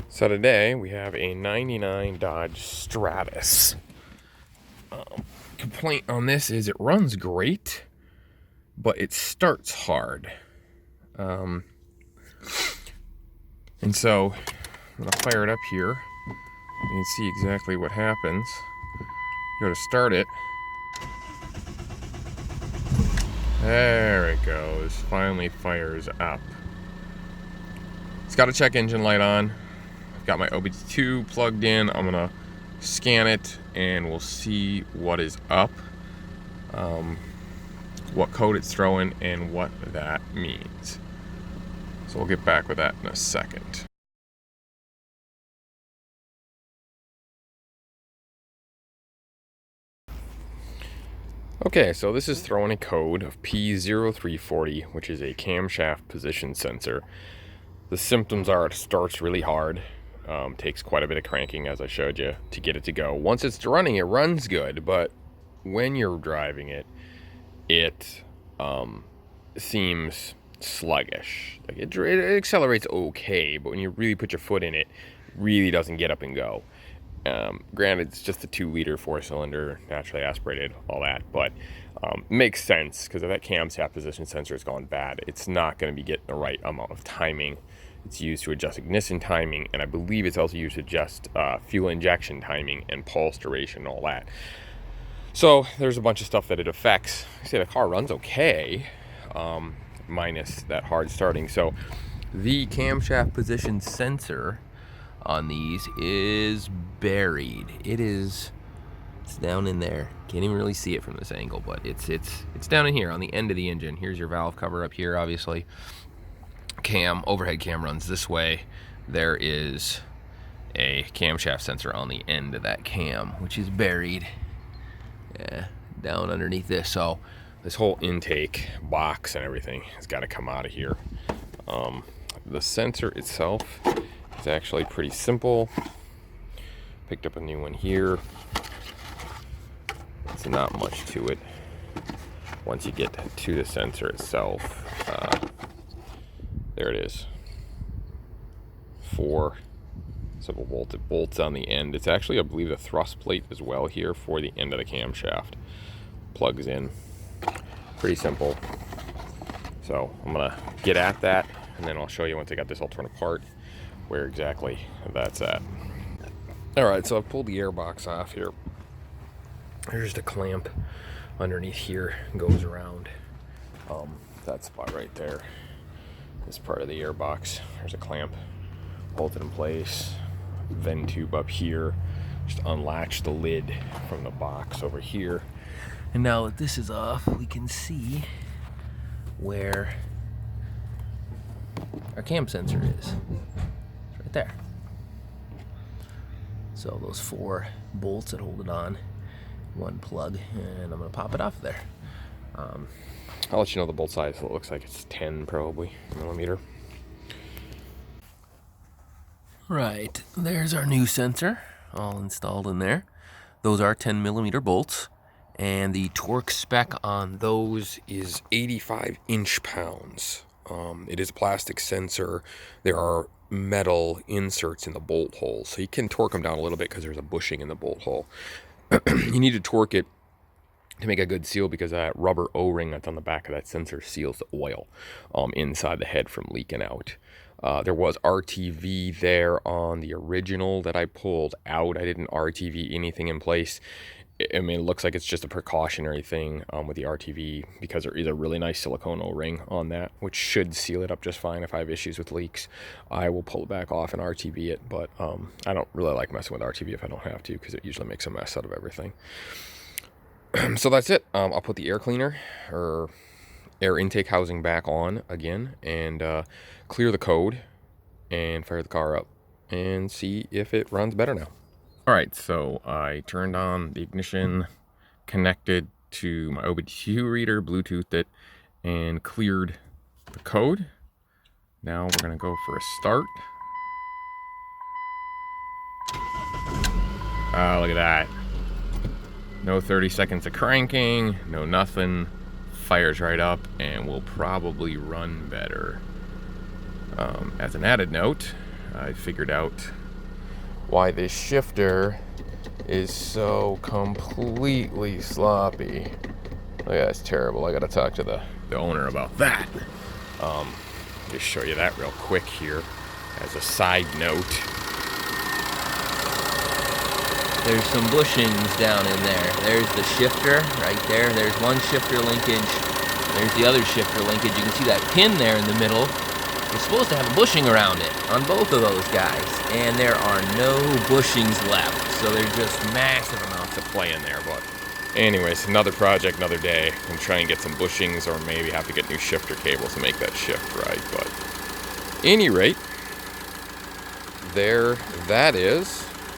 So today we have a 99 Dodge Stratus. Complaint on this is it runs great, but it starts hard. And so I'm going to fire it up here. You can see exactly what happens. Go to start it. There it goes. Finally fires up. It's got a check engine light on. I've got my OBD2 plugged in. I'm gonna scan it and we'll see what is up, what code it's throwing, and what that means. So we'll get back with that in a second. Okay, so this is throwing a code of P0340, which is a camshaft position sensor. The symptoms are it starts really hard, takes quite a bit of cranking, as I showed you, to get it to go. Once it's running, it runs good, but when you're driving it, it seems sluggish. Like it accelerates okay, but when you really put your foot in it, it really doesn't get up and go. Granted, it's just a 2-liter 4-cylinder, naturally aspirated, all that, but makes sense because if that camshaft position sensor has gone bad, it's not going to be getting the right amount of timing. It's used to adjust ignition timing, and I believe it's also used to adjust fuel injection timing and pulse duration and all that. So there's a bunch of stuff that it affects. I say the car runs okay, minus that hard starting. So the camshaft position sensor on these is buried. It's down in there. Can't even really see it from this angle, but it's down in here on the end of the engine. Here's your valve cover up here, obviously. Overhead cam runs this way. There is a camshaft sensor on the end of that cam, which is buried down underneath this. So this whole intake box and everything has got to come out of here. The sensor itself, it's actually pretty simple. Picked up a new one here. It's not much to it. Once you get to the sensor itself, there it is. 4 simple bolted bolts on the end. It's actually, I believe, a thrust plate as well here for the end of the camshaft. Plugs in. Pretty simple. So I'm gonna get at that, and then I'll show you once I got this all torn apart where exactly that's at. Alright, so I've pulled the airbox off here. There's just a clamp underneath here, goes around that spot right there. This part of the airbox, there's a clamp, hold it in place. Vent tube up here, just unlatch the lid from the box over here. And now that this is off, we can see where our cam sensor is. It's right there. So those 4 bolts that hold it on, 1 plug, and I'm gonna pop it off there. I'll let you know the bolt size. It looks like it's 10 probably millimeter. Right, there's our new sensor all installed in there. Those are 10 millimeter bolts, and the torque spec on those is 85 inch-pounds. It is a plastic sensor. There are metal inserts in the bolt holes, so you can torque them down a little bit because there's a bushing in the bolt hole. You need to torque it to make a good seal because that rubber O-ring that's on the back of that sensor seals the oil inside the head from leaking out. There was RTV there on the original that I pulled out. I didn't RTV anything in place. I mean, it looks like it's just a precautionary thing with the RTV because there is a really nice silicone O-ring on that, which should seal it up just fine. If I have issues with leaks, I will pull it back off and RTV it, but I don't really like messing with RTV if I don't have to because it usually makes a mess out of everything. So that's it. I'll put the air cleaner or air intake housing back on again and clear the code and fire the car up and see if it runs better now. Alright, so I turned on the ignition, connected to my OBD2 reader, Bluetoothed it, and cleared the code. Now we're going to go for a start. Oh, look at that. No 30 seconds of cranking, no nothing. Fires right up and will probably run better. As an added note, I figured out why this shifter is so completely sloppy. Oh yeah, it's terrible. I gotta talk to the owner about that. Just show you that real quick here as a side note. There's some bushings down in there. There's the shifter right there. There's one shifter linkage. There's the other shifter linkage. You can see that pin there in the middle. It's supposed to have a bushing around it on both of those guys. And there are no bushings left. So there's just massive amounts of play in there. But anyways, another project, another day. I'm trying to get some bushings or maybe have to get new shifter cables to make that shift right. But at any rate, there that is.